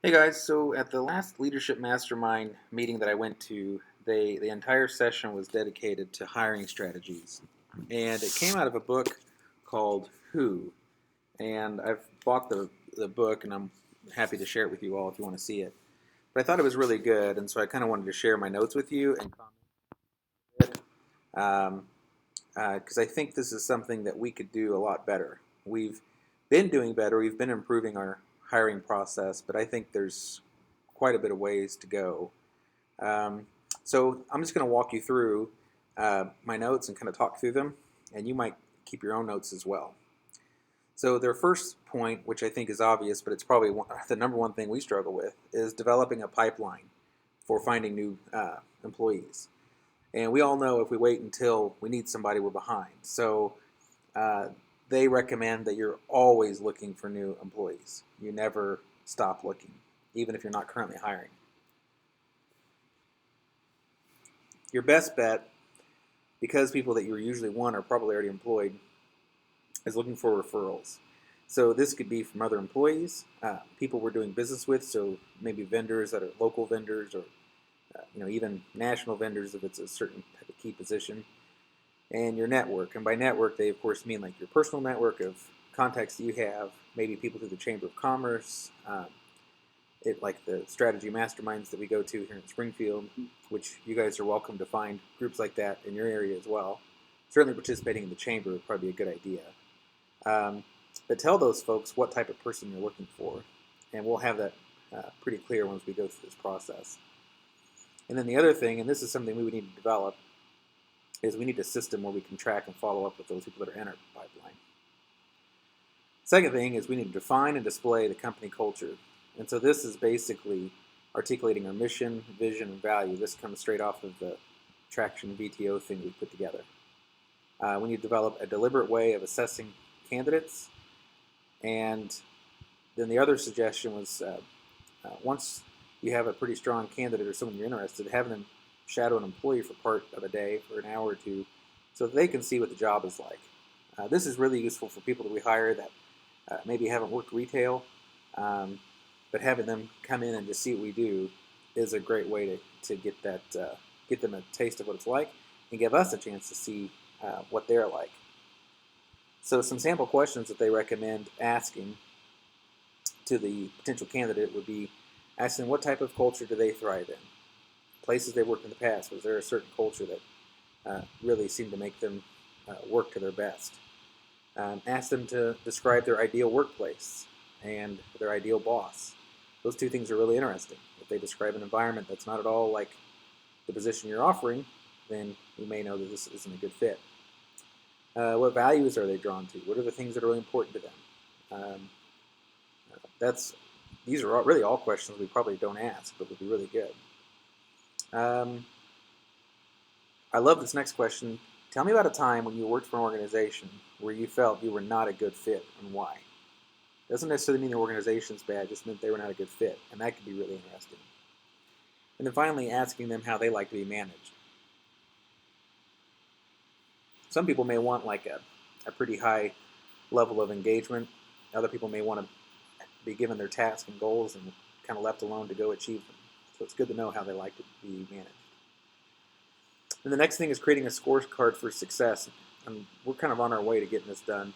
Hey guys, so at the last Leadership Mastermind meeting that I went to, the entire session was dedicated to hiring strategies. And it came out of a book called Who. And I've bought the book and I'm happy to share it with you all if you want to see it. But I thought it was really good, and so I kind of wanted to share my notes with you and comment um, because I think this is something that we could do a lot better. We've been doing better, we've been improving our hiring process, but I think there's quite a bit of ways to go. Um, so I'm just going to walk you through my notes and kind of talk through them, and you might keep your own notes as well. So their first point, which I think is obvious, but it's probably the number one thing we struggle with, is developing a pipeline for finding new employees. And we all know if we wait until we need somebody, we're behind. So uh, they recommend that you're always looking for new employees. You never stop looking, even if you're not currently hiring. Your best bet, because people that you usually want are probably already employed, is looking for referrals. So this could be from other employees, people we're doing business with, so maybe vendors that are local vendors or even national vendors if it's a certain type of key position, and your network. And by network, they of course mean like your personal network of contacts that you have, maybe people through the Chamber of Commerce, like the strategy masterminds that we go to here in Springfield, which you guys are welcome to find groups like that in your area as well. Certainly participating in the chamber would probably be a good idea. But tell those folks what type of person you're looking for, and we'll have that pretty clear once we go through this process. And then the other thing, and this is something we would need to develop, is we need a system where we can track and follow up with those people that are in our pipeline. Second thing is we need to define and display the company culture. And so this is basically articulating our mission, vision, and value. This comes straight off of the Traction VTO thing we put together. We need to develop a deliberate way of assessing candidates. And then the other suggestion was once you have a pretty strong candidate or someone you're interested, having them shadow an employee for part of a day, for an hour or two, so that they can see what the job is like. This is really useful for people that we hire that maybe haven't worked retail, but having them come in and just see what we do is a great way to get them a taste of what it's like and give us a chance to see what they're like. So some sample questions that they recommend asking to the potential candidate would be asking what type of culture do they thrive in? Places they've worked in the past, was there a certain culture that really seemed to make them work to their best? Ask them to describe their ideal workplace and their ideal boss. Those two things are really interesting. If they describe an environment that's not at all like the position you're offering, then you may know that this isn't a good fit. What values are they drawn to? What are the things that are really important to them? These are really all questions we probably don't ask, but would be really good. I love this next question. Tell me about a time when you worked for an organization where you felt you were not a good fit and why. Doesn't necessarily mean the organization's bad, just meant they were not a good fit, and that could be really interesting. And then finally, asking them how they like to be managed. Some people may want like a pretty high level of engagement. Other people may want to be given their tasks and goals and kind of left alone to go achieve them. So it's good to know how they like to be managed. And the next thing is creating a scorecard for success. And we're kind of on our way to getting this done.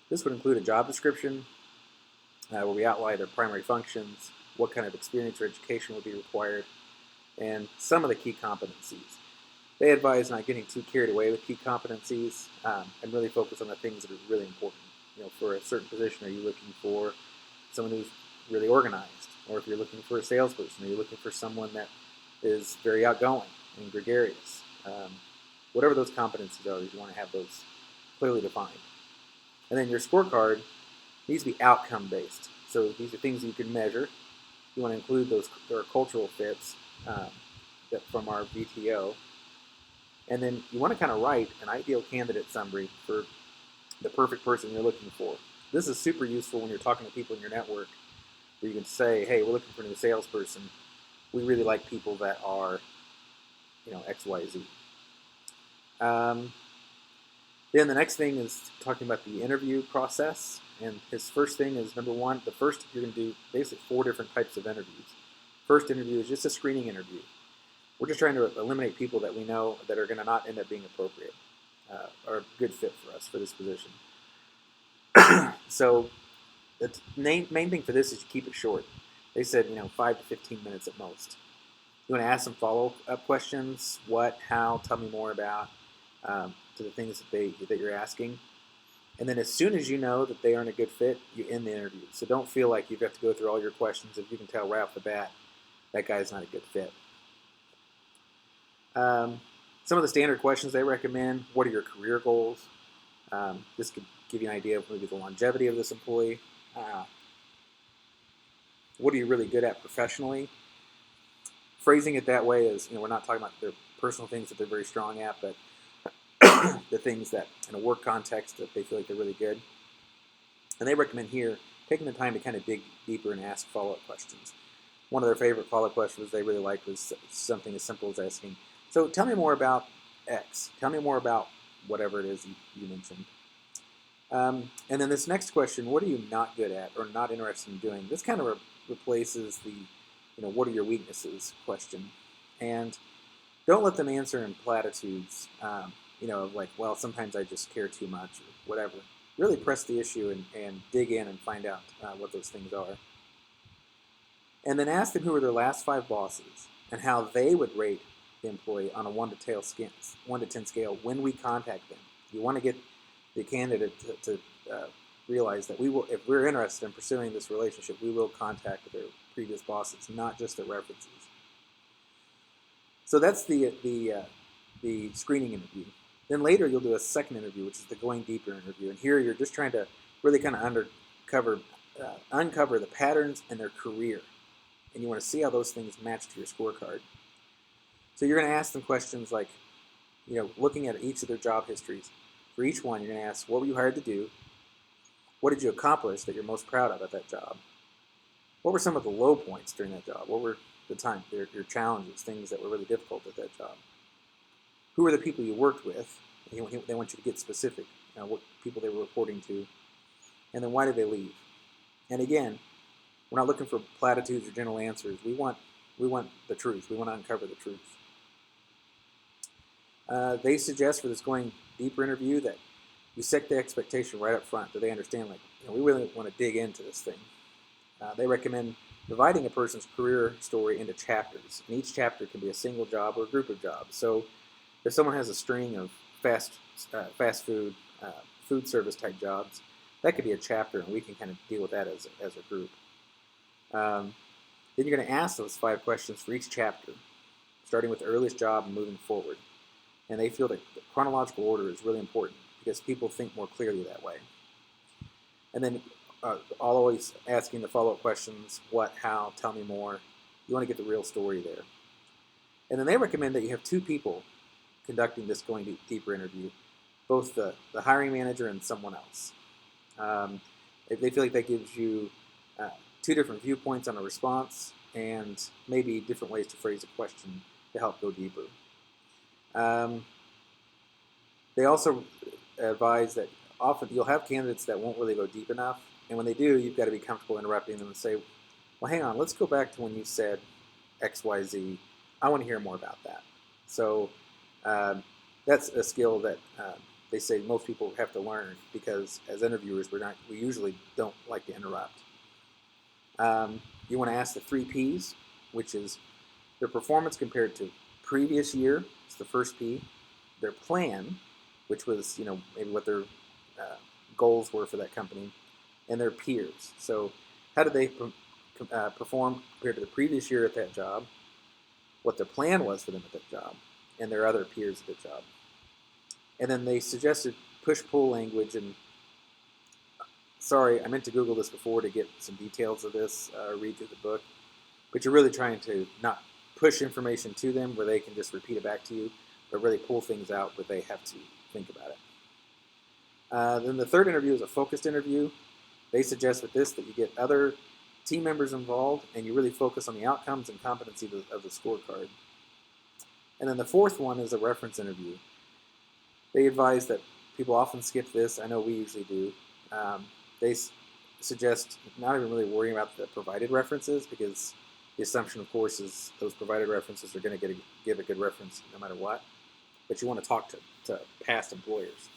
This would include a job description where we outline their primary functions, what kind of experience or education would be required, and some of the key competencies. They advise not getting too carried away with key competencies and really focus on the things that are really important. For a certain position, are you looking for someone who's really organized? Or if you're looking for a salesperson, are you looking for someone that is very outgoing and gregarious? Whatever those competencies are, you want to have those clearly defined. And then your scorecard needs to be outcome-based. So these are things you can measure. You want to include those cultural fits from our VTO. And then you want to kind of write an ideal candidate summary for the perfect person you're looking for. This is super useful when you're talking to people in your network where you can say, hey, we're looking for a new salesperson. We really like people that are, X, Y, Z. Then the next thing is talking about the interview process And his first thing is, number one, the first, you're going to do basically 4 different types of interviews. First interview is just a screening interview. We're just trying to eliminate people that we know that are going to not end up being appropriate or a good fit for us for this position. So the main thing for this is to keep it short. They said, 5 to 15 minutes at most. You want to ask some follow-up questions. What, how, tell me more about, to the things that you're asking. And then as soon as you know that they aren't a good fit, you end the interview. So don't feel like you've got to go through all your questions if you can tell right off the bat that guy's not a good fit. Some of the standard questions they recommend: what are your career goals? This could give you an idea of maybe the longevity of this employee. What are you really good at professionally? Phrasing it that way is, we're not talking about their personal things that they're very strong at, but the things that in a work context that they feel like they're really good. And they recommend here taking the time to kind of dig deeper and ask follow-up questions. One of their favorite follow-up questions they really liked was something as simple as asking, so tell me more about X. Tell me more about whatever it is you mentioned. And then this next question, what are you not good at or not interested in doing? This kind of replaces the, what are your weaknesses question. And don't let them answer in platitudes, like, well, sometimes I just care too much or whatever. Really press the issue and dig in and find out what those things are. And then ask them who were their last 5 bosses and how they would rate the employee on a 1 to 10 scale when we contact them. You want to get the candidate to realize that we will, if we're interested in pursuing this relationship, we will contact their previous bosses, not just their references. So that's the screening interview. Then later you'll do a second interview, which is the going deeper interview. And here you're just trying to really kind of uncover the patterns in their career. And you want to see how those things match to your scorecard. So you're going to ask them questions like, looking at each of their job histories. For each one, you're going to ask, what were you hired to do? What did you accomplish that you're most proud of at that job? What were some of the low points during that job? What were your challenges, things that were really difficult at that job? Who were the people you worked with? They want you to get specific, what people they were reporting to. And then why did they leave? And again, we're not looking for platitudes or general answers. We want the truth. We want to uncover the truth. They suggest for this going deeper interview that you set the expectation right up front, that they understand, we really want to dig into this thing. They recommend dividing a person's career story into chapters, and each chapter can be a single job or a group of jobs. So if someone has a string of fast food, food service type jobs, that could be a chapter, and we can kind of deal with that as a group. Then you're going to ask those 5 questions for each chapter, starting with the earliest job and moving forward. And they feel that the chronological order is really important because people think more clearly that way. And then always asking the follow-up questions, what, how, tell me more. You want to get the real story there. And then they recommend that you have 2 people conducting this going deeper interview, both the hiring manager and someone else. They feel like that gives you 2 different viewpoints on a response and maybe different ways to phrase a question to help go deeper. They also advise that often you'll have candidates that won't really go deep enough, and when they do, you've got to be comfortable interrupting them and say, well, hang on, let's go back to when you said X, Y, Z. I want to hear more about that. So that's a skill that they say most people have to learn because as interviewers, we usually don't like to interrupt. You want to ask the 3 Ps, which is their performance compared to previous year. It's the first P. Their plan, which was maybe what their goals were for that company, and their peers. So how did they perform compared to the previous year at that job? What their plan was for them at that job, and their other peers at the job. And then they suggested push-pull language. And sorry, I meant to Google this before to get some details of this, read through the book. But you're really trying to not push information to them where they can just repeat it back to you, but really pull things out where they have to think about it. Then the third interview is a focused interview. They suggest with this that you get other team members involved and you really focus on the outcomes and competency of the scorecard. And then the fourth one is a reference interview. They advise that people often skip this. I know we usually do. they suggest not even really worrying about the provided references, because the assumption, of course, is those provided references are going to give a good reference no matter what. But you want to talk to past employers.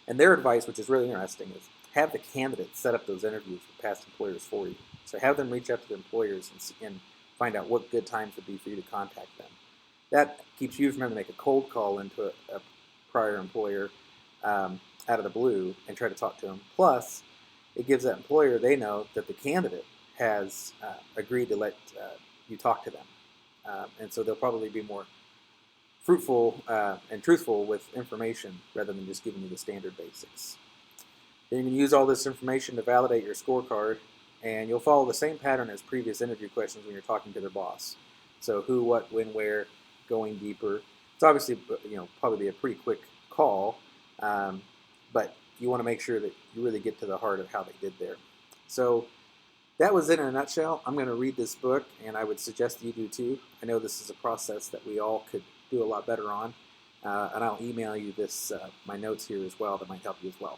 And their advice, which is really interesting, is have the candidates set up those interviews with past employers for you. So have them reach out to the employers and find out what good times would be for you to contact them. That keeps you from having to make a cold call into a prior employer out of the blue and try to talk to them. Plus, it gives that employer, they know that the candidate has agreed to let you talk to them. And so they'll probably be more fruitful and truthful with information rather than just giving you the standard basics. Then you can use all this information to validate your scorecard, and you'll follow the same pattern as previous interview questions when you're talking to their boss. So who, what, when, where, going deeper. It's obviously, probably a pretty quick call, but you want to make sure that you really get to the heart of how they did there. So that was it in a nutshell. I'm going to read this book, and I would suggest you do too. I know this is a process that we all could do a lot better on, and I'll email you my notes here as well that might help you as well.